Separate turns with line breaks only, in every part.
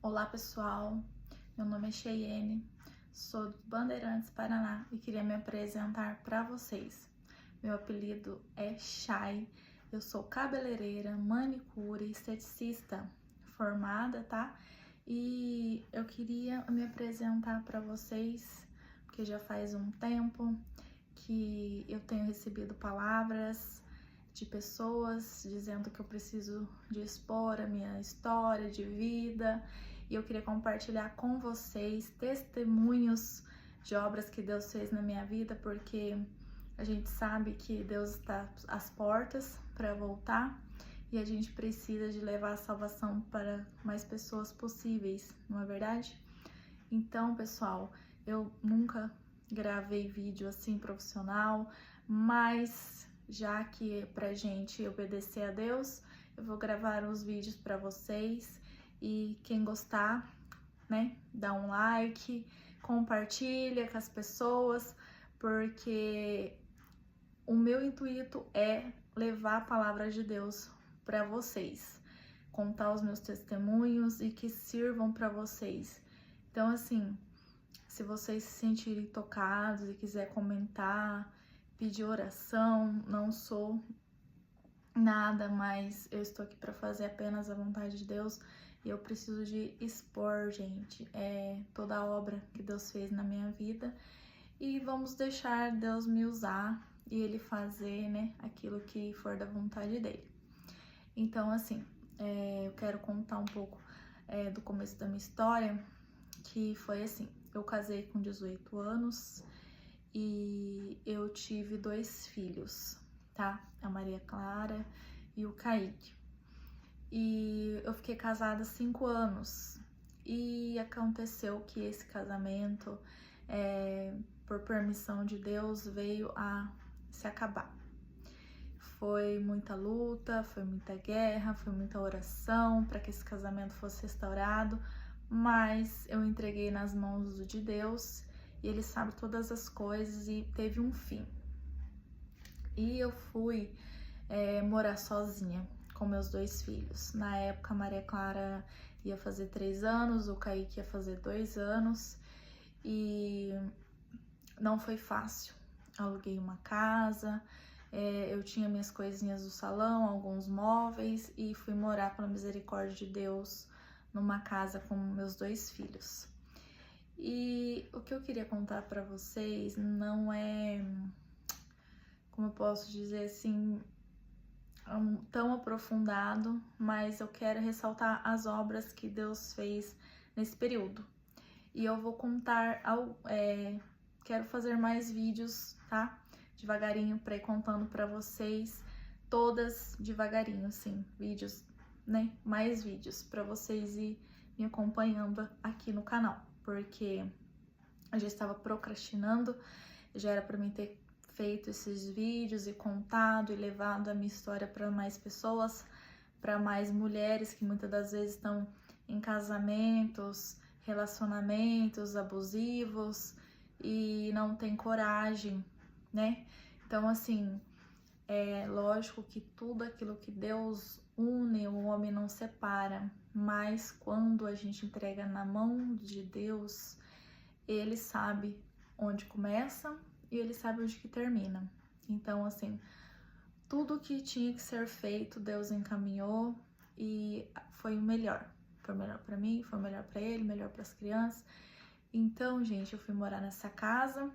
Olá pessoal, meu nome é Cheyenne, sou do Bandeirantes, Paraná e queria me apresentar para vocês. Meu apelido é Chay, eu sou cabeleireira, manicure, esteticista formada, tá? E eu queria me apresentar para vocês, porque já faz um tempo que eu tenho recebido palavras de pessoas dizendo que eu preciso de expor a minha história de vida e eu queria compartilhar com vocês testemunhos de obras que Deus fez na minha vida, porque a gente sabe que Deus está às portas para voltar e a gente precisa de levar a salvação para mais pessoas possíveis, não é verdade? Então, pessoal, eu nunca gravei vídeo assim profissional, mas já que é pra gente obedecer a Deus, eu vou gravar os vídeos para vocês e quem gostar, né, dá um like, compartilha com as pessoas, porque o meu intuito é levar a palavra de Deus para vocês, contar os meus testemunhos e que sirvam para vocês. Então, assim, se vocês se sentirem tocados e quiser comentar, pedir oração, não sou nada, mas eu estou aqui para fazer apenas a vontade de Deus e eu preciso de expor, gente, toda a obra que Deus fez na minha vida e vamos deixar Deus me usar e Ele fazer, né, aquilo que for da vontade dEle. Então, assim, eu quero contar um pouco do começo da minha história, que foi assim, eu casei com 18 anos e eu tive 2 filhos, tá? A Maria Clara e o Kaique. E eu fiquei casada 5 anos e aconteceu que esse casamento, por permissão de Deus, veio a se acabar. Foi muita luta, foi muita guerra, foi muita oração para que esse casamento fosse restaurado, mas eu entreguei nas mãos de Deus e Ele sabe todas as coisas e teve um fim. E eu fui morar sozinha com meus 2 filhos. Na época, a Maria Clara ia fazer 3 anos, o Kaique ia fazer 2 anos e não foi fácil. Aluguei uma casa, eu tinha minhas coisinhas do salão, alguns móveis e fui morar, pela misericórdia de Deus, numa casa com meus 2 filhos. E o que eu queria contar para vocês não é, como eu posso dizer assim, tão aprofundado, mas eu quero ressaltar as obras que Deus fez nesse período. E eu vou contar, quero fazer mais vídeos, tá? Devagarinho, para ir contando para vocês, todas devagarinho, assim, vídeos, né? Mais vídeos para vocês ir me acompanhando aqui no canal, porque eu já estava procrastinando, já era para mim ter feito esses vídeos e contado e levado a minha história para mais pessoas, para mais mulheres que muitas das vezes estão em casamentos, relacionamentos abusivos e não tem coragem, né? Então, assim, é lógico que tudo aquilo que Deus une, o homem não separa, mas quando a gente entrega na mão de Deus, Ele sabe onde começa e Ele sabe onde que termina. Então, assim, tudo que tinha que ser feito, Deus encaminhou e foi o melhor. Foi o melhor para mim, foi o melhor para ele, melhor para as crianças. Então, gente, eu fui morar nessa casa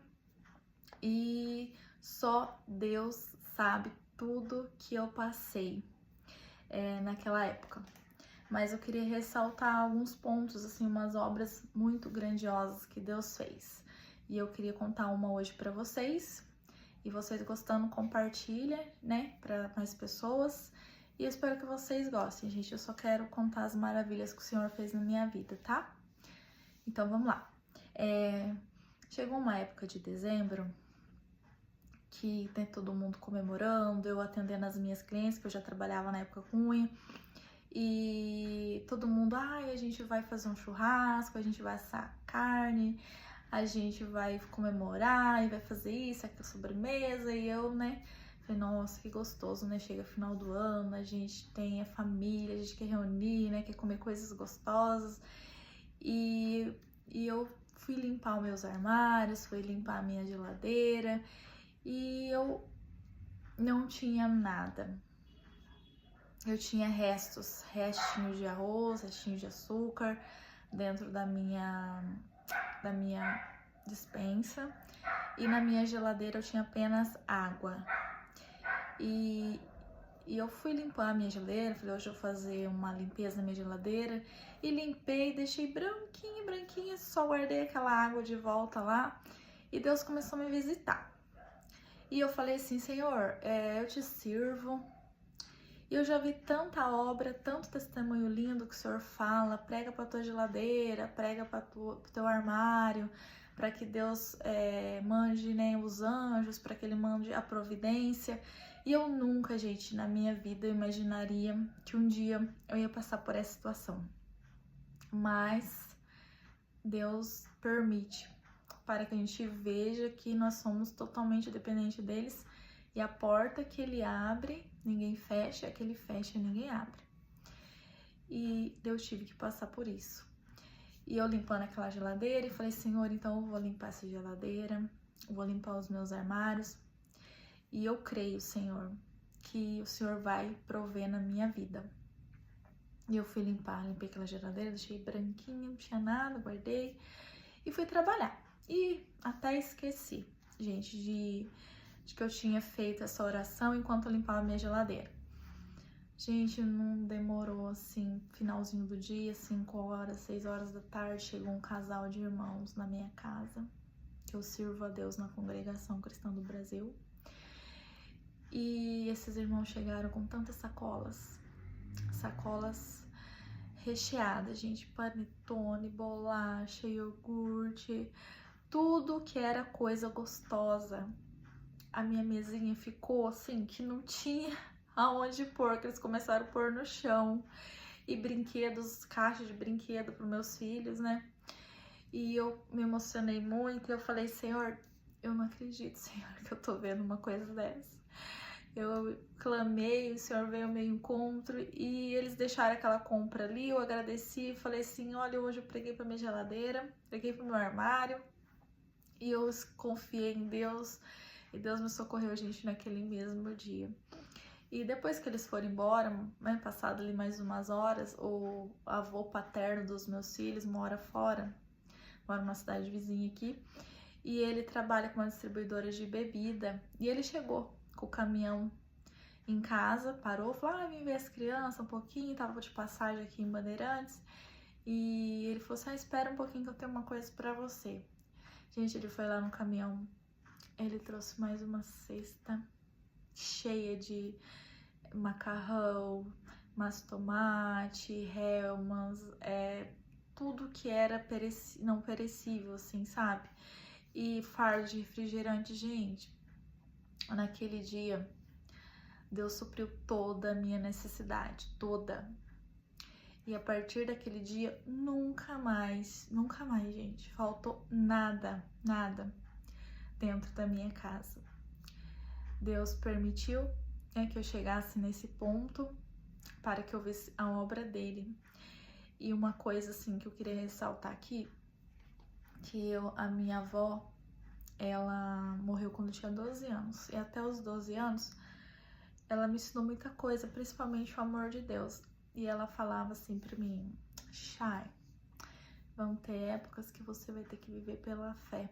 e só Deus sabe tudo que eu passei naquela época. Mas eu queria ressaltar alguns pontos, assim, umas obras muito grandiosas que Deus fez. E eu queria contar uma hoje para vocês. E vocês gostando, compartilha, né, para mais pessoas. E eu espero que vocês gostem, gente. Eu só quero contar as maravilhas que o Senhor fez na minha vida, tá? Então, vamos lá. Chegou uma época de dezembro que tem todo mundo comemorando, eu atendendo as minhas clientes, que eu já trabalhava na época com unha. E todo mundo, a gente vai fazer um churrasco, a gente vai assar carne, a gente vai comemorar e vai fazer isso, aquela sobremesa. E eu, né, falei, nossa, que gostoso, né? Chega final do ano, a gente tem a família, a gente quer reunir, né? Quer comer coisas gostosas. E eu fui limpar os meus armários, fui limpar a minha geladeira e eu não tinha nada. Eu tinha restinhos de arroz, restinhos de açúcar dentro da minha despensa, e na minha geladeira eu tinha apenas água. E eu fui limpar a minha geladeira, falei, hoje eu vou fazer uma limpeza na minha geladeira, e limpei, deixei branquinha, só guardei aquela água de volta lá, e Deus começou a me visitar. E eu falei assim, Senhor, eu te sirvo, e eu já vi tanta obra, tanto testemunho lindo que o Senhor fala, prega pra tua geladeira, prega pro teu armário, para que Deus mande, né, os anjos, para que Ele mande a providência. E eu nunca, gente, na minha vida eu imaginaria que um dia eu ia passar por essa situação. Mas Deus permite para que a gente veja que nós somos totalmente dependentes deles, e a porta que Ele abre, ninguém fecha, a que Ele fecha, ninguém abre. E eu tive que passar por isso. E eu limpando aquela geladeira e falei, Senhor, então eu vou limpar essa geladeira, vou limpar os meus armários. E eu creio, Senhor, que o Senhor vai prover na minha vida. E eu fui limpei aquela geladeira, deixei branquinha, não tinha nada, guardei e fui trabalhar. E até esqueci, gente, de que eu tinha feito essa oração enquanto eu limpava a minha geladeira. Gente, não demorou assim, finalzinho do dia, 5 horas, 6 horas da tarde, chegou um casal de irmãos na minha casa, que eu sirvo a Deus na Congregação Cristã do Brasil. E esses irmãos chegaram com tantas sacolas recheadas, gente, panetone, bolacha, iogurte, tudo que era coisa gostosa. A minha mesinha ficou assim, que não tinha aonde pôr, que eles começaram a pôr no chão. E brinquedos, caixas de brinquedo para meus filhos, né? E eu me emocionei muito, e eu falei, Senhor, eu não acredito, Senhor, que eu tô vendo uma coisa dessa. Eu clamei, o Senhor veio ao meu encontro e eles deixaram aquela compra ali, eu agradeci, falei assim, olha, hoje eu preguei pra minha geladeira, preguei pro meu armário, e eu confiei em Deus, e Deus me socorreu, gente, naquele mesmo dia. E depois que eles foram embora, né, passado ali mais umas horas, o avô paterno dos meus filhos mora fora, mora numa cidade vizinha aqui, e ele trabalha com uma distribuidora de bebida, e ele chegou com o caminhão em casa, parou, falou, vim ver as crianças um pouquinho, tava de passagem aqui em Bandeirantes, e ele falou assim, espera um pouquinho que eu tenho uma coisa pra você. Gente, ele foi lá no caminhão, ele trouxe mais uma cesta cheia de macarrão, mas tomate, relmas, tudo que era não perecível, assim, sabe? E fardo de refrigerante, gente. Naquele dia, Deus supriu toda a minha necessidade, toda. E a partir daquele dia, nunca mais, gente, faltou nada dentro da minha casa. Deus permitiu que eu chegasse nesse ponto para que eu visse a obra dele. E uma coisa assim que eu queria ressaltar aqui, que a minha avó, ela morreu quando eu tinha 12 anos. E até os 12 anos, ela me ensinou muita coisa, principalmente o amor de Deus. E ela falava assim pra mim, Chay, vão ter épocas que você vai ter que viver pela fé.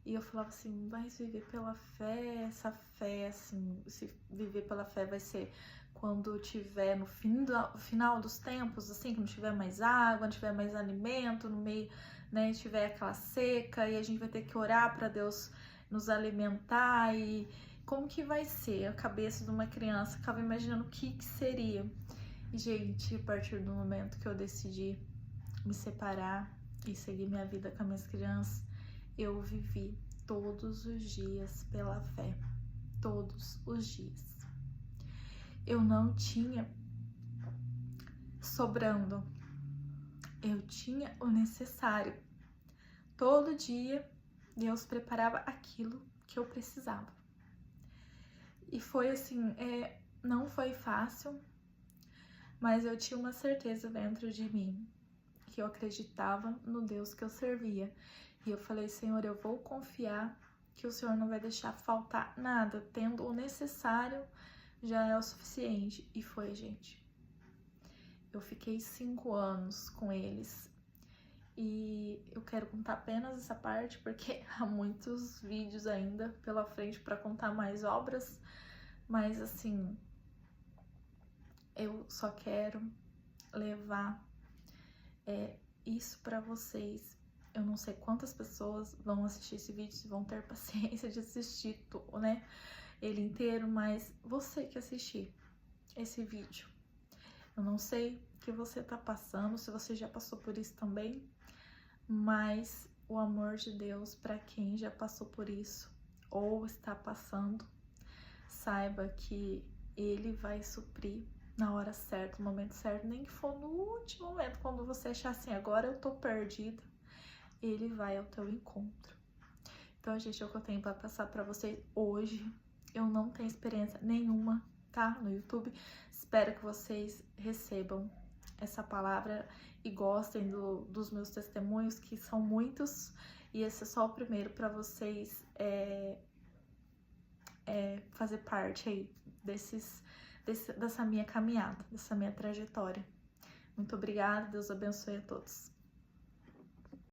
E eu falava assim, mas viver pela fé, essa fé, assim, se viver pela fé vai ser quando tiver no final dos tempos, assim, que não tiver mais água, não tiver mais alimento, no meio, né, tiver aquela seca, e a gente vai ter que orar para Deus nos alimentar, e como que vai ser a cabeça de uma criança? Ficava imaginando o que seria. E, gente, a partir do momento que eu decidi me separar e seguir minha vida com as minhas crianças, eu vivi todos os dias pela fé, todos os dias. Eu não tinha sobrando, eu tinha o necessário. Todo dia Deus preparava aquilo que eu precisava. E foi assim, não foi fácil, mas eu tinha uma certeza dentro de mim que eu acreditava no Deus que eu servia. E eu falei, Senhor, eu vou confiar que o Senhor não vai deixar faltar nada, tendo o necessário já é o suficiente. E foi, gente. Eu fiquei 5 anos com eles. E eu quero contar apenas essa parte porque há muitos vídeos ainda pela frente para contar mais obras, mas assim, eu só quero levar isso para vocês. Eu não sei quantas pessoas vão assistir esse vídeo, se vão ter paciência de assistir, né, ele inteiro, mas você que assistir esse vídeo, eu não sei o que você tá passando, se você já passou por isso também, mas o amor de Deus para quem já passou por isso ou está passando, saiba que Ele vai suprir na hora certa, no momento certo, nem que for no último momento, quando você achar assim, agora eu tô perdida, Ele vai ao teu encontro. Então, gente, é o que eu tenho para passar para vocês hoje. Eu não tenho experiência nenhuma, tá, no YouTube. Espero que vocês recebam essa palavra e gostem dos meus testemunhos, que são muitos, e esse é só o primeiro para vocês fazer parte aí dessa minha caminhada, dessa minha trajetória. Muito obrigada, Deus abençoe a todos.